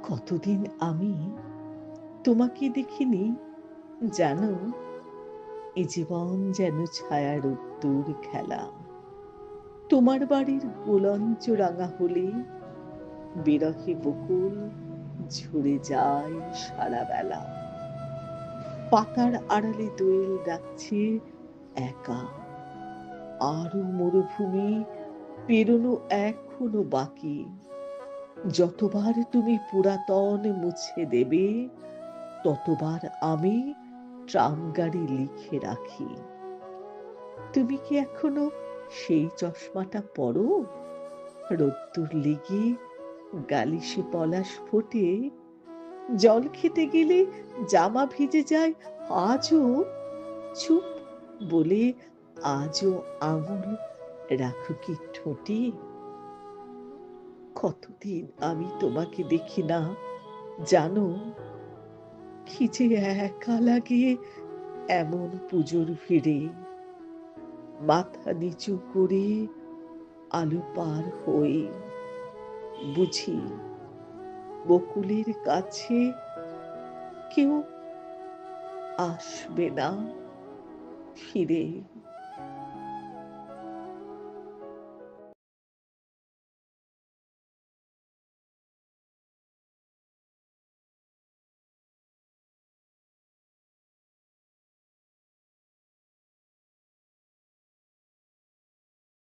কতদিন আমি তোমাকে দেখিনি জানো। এ জীবন যেন ছায়া রোদ্দুর খেলা। তোমার বাড়ির গোলঞ্চ রাঙা হলে বিরহে বকুল ঝরে যায় সারা বেলা। পাতার আড়ালে দোয়েল ডাকছে একা। আরো মরুভূমি পেরোনো এখনো বাকি। যতবার তুমি পুরাতন মুছে দেবে, ততবার আমি ট্রাম গাড়ি লিখে রাখি। তুমি কি এখনো সেই চশমাটা পরো? রোদ্দুর লেগে গালে সে পলাশ ফোটে। জল খেতে গেলে জামা ভিজে যায় আজও। চুপ বলে আজও আঙুল রাখো কি ঠোঁটে? কতদিন আমি তোমাকে দেখি না জানো। কি যে একা লাগে এমন পুজোর ভিড়ে। মাথা নিচু করে আলো পার হয়ে বুঝি বকুলের কাছে কেউ আসবে না ফিরে।